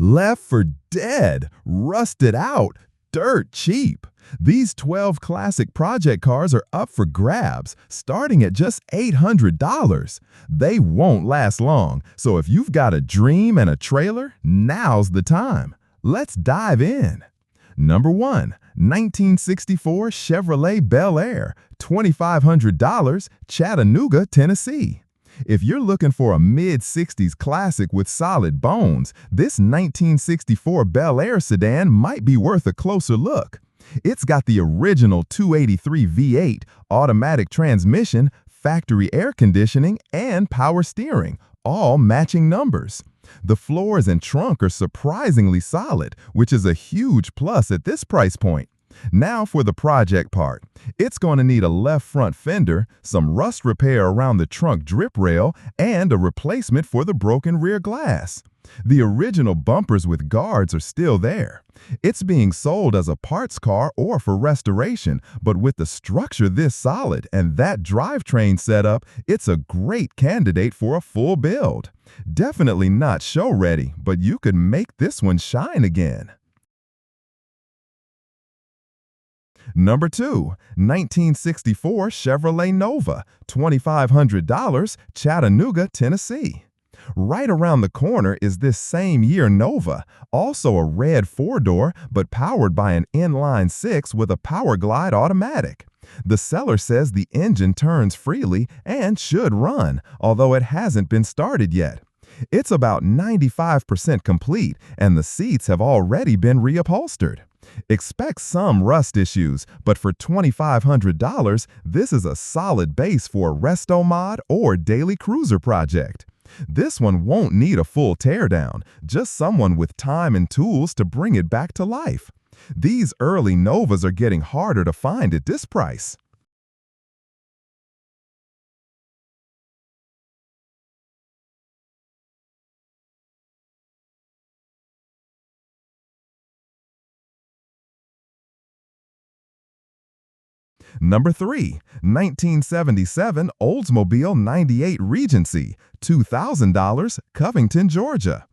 Left for dead, rusted out, dirt cheap. These 12 classic project cars are up for grabs, starting at just $800. They won't last long, so if you've got a dream and a trailer, now's the time. Let's dive in. Number 1. 1964 Chevrolet Bel Air, $2,500, Chattanooga, Tennessee. If you're looking for a mid-60s classic with solid bones, this 1964 Bel Air sedan might be worth a closer look. It's got the original 283 V8, automatic transmission, factory air conditioning, and power steering, all matching numbers. The floors and trunk are surprisingly solid, which is a huge plus at this price point. Now for the project part. It's going to need a left front fender, some rust repair around the trunk drip rail, and a replacement for the broken rear glass. The original bumpers with guards are still there. It's being sold as a parts car or for restoration, but with the structure this solid and that drivetrain setup, it's a great candidate for a full build. Definitely not show ready, but you could make this one shine again. Number 2. 1964 Chevrolet Nova, $2,500, Chattanooga, Tennessee. Right around the corner is this same year Nova, also a red 4-door, but powered by an inline-6 with a Power Glide automatic. The seller says the engine turns freely and should run, although it hasn't been started yet. It's about 95% complete, and the seats have already been reupholstered. Expect some rust issues, but for $2,500, this is a solid base for a resto mod or daily cruiser project. This one won't need a full teardown, just someone with time and tools to bring it back to life. These early Novas are getting harder to find at this price. Number 3. 1977 Oldsmobile 98 Regency, $2,000, Covington, Georgia.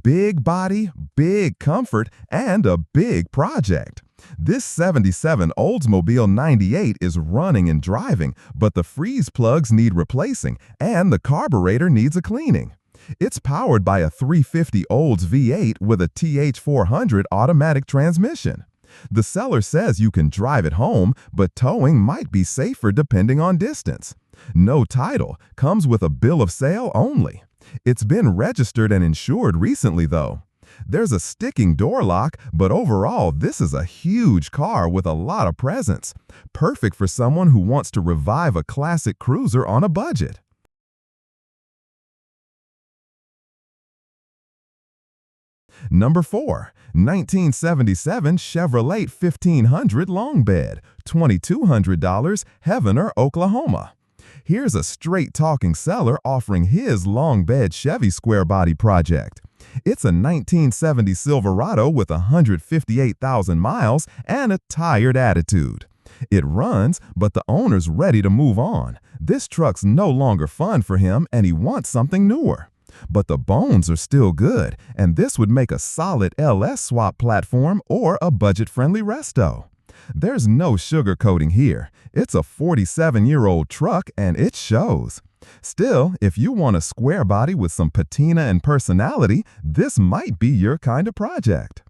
Big body, big comfort, and a big project. This 77 Oldsmobile 98 is running and driving, but the freeze plugs need replacing and the carburetor needs a cleaning. It's powered by a 350 Olds V8 with a TH400 automatic transmission. The seller says you can drive it home, but towing might be safer depending on distance. No title, comes with a bill of sale only. It's been registered and insured recently though. There's a sticking door lock, but overall this is a huge car with a lot of presence. Perfect for someone who wants to revive a classic cruiser on a budget. Number 4. 1977 Chevrolet 1500 Long Bed, $2,200, Heavener, Oklahoma. Here's a straight-talking seller offering his long bed Chevy square body project. It's a 1970 Silverado with 158,000 miles and a tired attitude. It runs, but the owner's ready to move on. This truck's no longer fun for him and he wants something newer. But the bones are still good, and this would make a solid LS swap platform or a budget-friendly resto. There's no sugarcoating here. It's a 47-year-old truck, and it shows. Still, if you want a square body with some patina and personality, this might be your kind of project.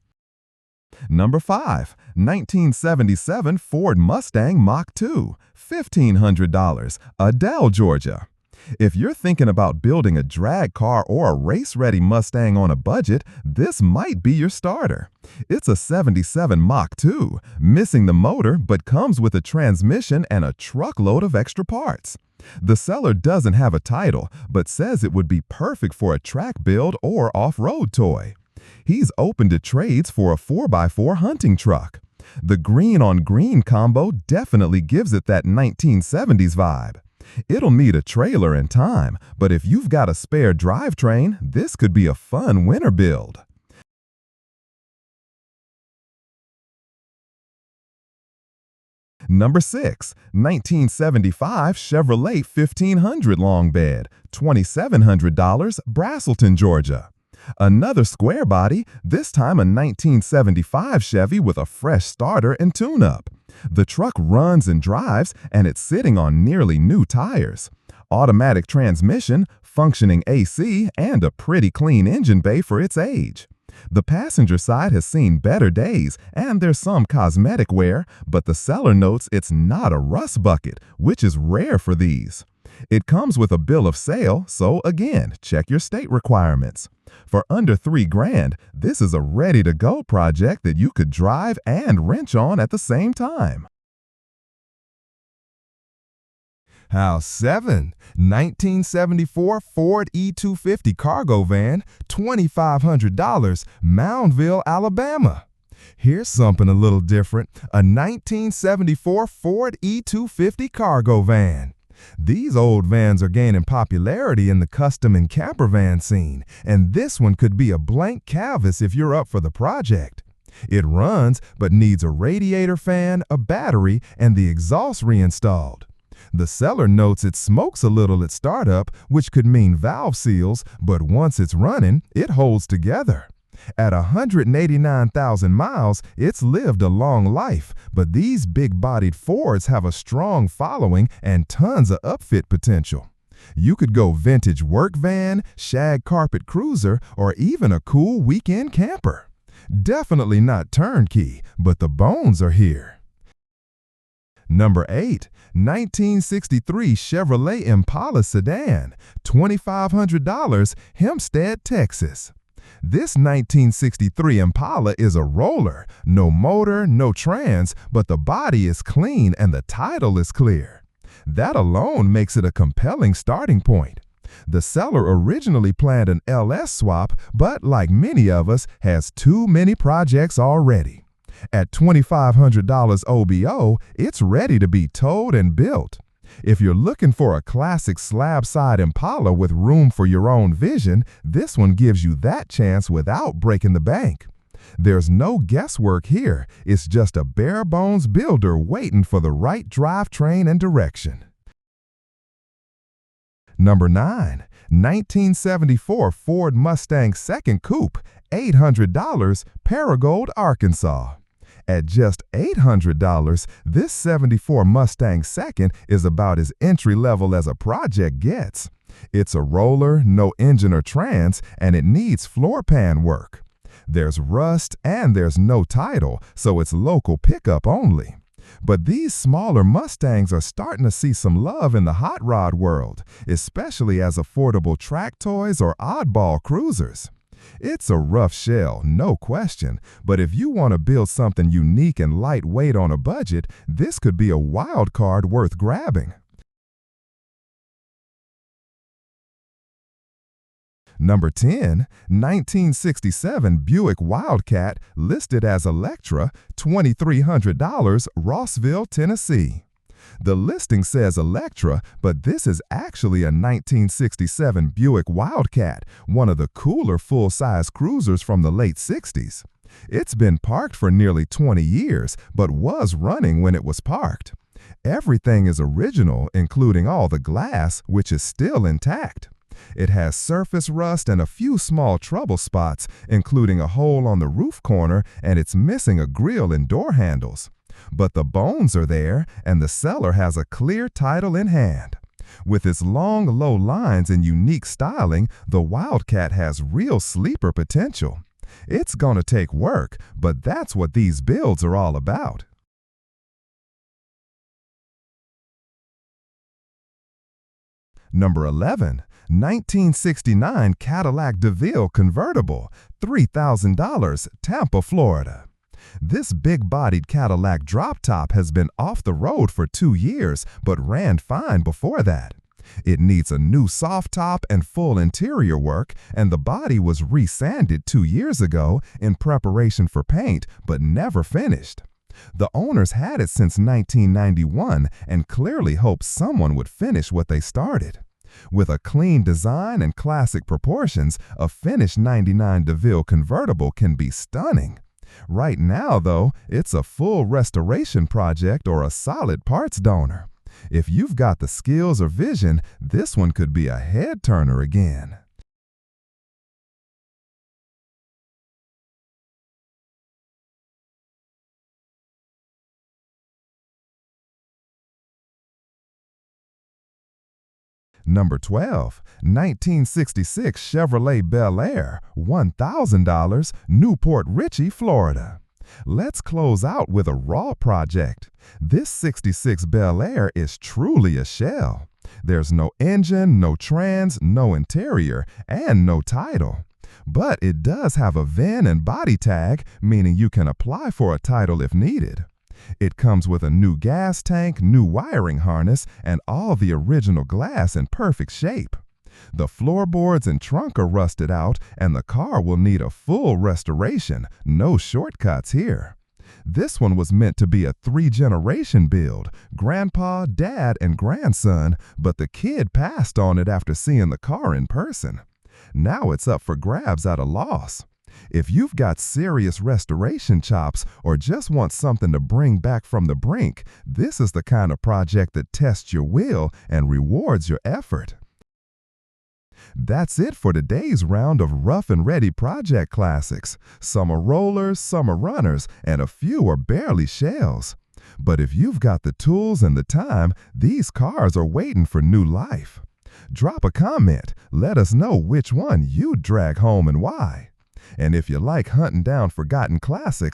Number 5. 1977 Ford Mustang Mach II, $1,500, Adel, Georgia. If you're thinking about building a drag car or a race-ready Mustang on a budget, this might be your starter. It's a 77 Mach II, missing the motor but comes with a transmission and a truckload of extra parts. The seller doesn't have a title, but says it would be perfect for a track build or off-road toy. He's open to trades for a 4x4 hunting truck. The green-on-green combo definitely gives it that 1970s vibe. It'll need a trailer and time, but if you've got a spare drivetrain, this could be a fun winter build. Number 6. 1975 Chevrolet 1500 Long Bed, $2,700, Braselton, Georgia. Another square body, this time a 1975 Chevy with a fresh starter and tune-up. The truck runs and drives, and it's sitting on nearly new tires. Automatic transmission, functioning AC, and a pretty clean engine bay for its age. The passenger side has seen better days, and there's some cosmetic wear, but the seller notes it's not a rust bucket, which is rare for these. It comes with a bill of sale, so again, check your state requirements. For under $3,000, this is a ready-to-go project that you could drive and wrench on at the same time. House 7, 1974 Ford E250 cargo van, $2,500, Moundville, Alabama. Here's something a little different, a 1974 Ford E250 cargo van. These old vans are gaining popularity in the custom and camper van scene, and this one could be a blank canvas if you're up for the project. It runs, but needs a radiator fan, a battery, and the exhaust reinstalled. The seller notes it smokes a little at startup, which could mean valve seals, but once it's running, it holds together. At 189,000 miles, it's lived a long life, but these big-bodied Fords have a strong following and tons of upfit potential. You could go vintage work van, shag carpet cruiser, or even a cool weekend camper. Definitely not turnkey, but the bones are here. Number 8, 1963 Chevrolet Impala sedan, $2,500, Hempstead, Texas. This 1963 Impala is a roller, no motor, no trans, but the body is clean and the title is clear. That alone makes it a compelling starting point. The seller originally planned an LS swap, but like many of us, has too many projects already. At $2,500 OBO, it's ready to be towed and built. If you're looking for a classic slab-side Impala with room for your own vision, this one gives you that chance without breaking the bank. There's no guesswork here, it's just a bare-bones builder waiting for the right drivetrain and direction. Number 9, 1974 Ford Mustang II Coupe, $800, Paragould, Arkansas. At just $800, this 74 Mustang II is about as entry-level as a project gets. It's a roller, no engine or trans, and it needs floor pan work. There's rust and there's no title, so it's local pickup only. But these smaller Mustangs are starting to see some love in the hot rod world, especially as affordable track toys or oddball cruisers. It's a rough shell, no question, but if you want to build something unique and lightweight on a budget, this could be a wild card worth grabbing. Number 10, 1967 Buick Wildcat, listed as Electra, $2,300, Rossville, Tennessee. The listing says Electra, but this is actually a 1967 Buick Wildcat, one of the cooler full-size cruisers from the late 60s. It's been parked for nearly 20 years, but was running when it was parked. Everything is original, including all the glass, which is still intact. It has surface rust and a few small trouble spots, including a hole on the roof corner, and it's missing a grille and door handles. But the bones are there, and the seller has a clear title in hand. With its long, low lines and unique styling, the Wildcat has real sleeper potential. It's gonna take work, but that's what these builds are all about. Number 11, 1969 Cadillac Deville convertible, $3,000, Tampa, Florida. This big-bodied Cadillac drop-top has been off the road for 2 years, but ran fine before that. It needs a new soft top and full interior work, and the body was re-sanded 2 years ago in preparation for paint, but never finished. The owners had it since 1991 and clearly hoped someone would finish what they started. With a clean design and classic proportions, a finished '99 DeVille convertible can be stunning. Right now, though, it's a full restoration project or a solid parts donor. If you've got the skills or vision, this one could be a head-turner again. Number 12, 1966 Chevrolet Bel Air, $1,000, Newport Richey, Florida. Let's close out with a raw project. This 66 Bel Air is truly a shell. There's no engine, no trans, no interior, and no title. But it does have a VIN and body tag, meaning you can apply for a title if needed. It comes with a new gas tank, new wiring harness, and all the original glass in perfect shape. The floorboards and trunk are rusted out, and the car will need a full restoration. No shortcuts here. This one was meant to be a 3-generation build, grandpa, dad, and grandson, but the kid passed on it after seeing the car in person. Now it's up for grabs at a loss. If you've got serious restoration chops or just want something to bring back from the brink, this is the kind of project that tests your will and rewards your effort. That's it for today's round of rough and ready project classics. Some are rollers, some are runners, and a few are barely shells. But if you've got the tools and the time, these cars are waiting for new life. Drop a comment. Let us know which one you'd drag home and why. And if you like hunting down forgotten classics,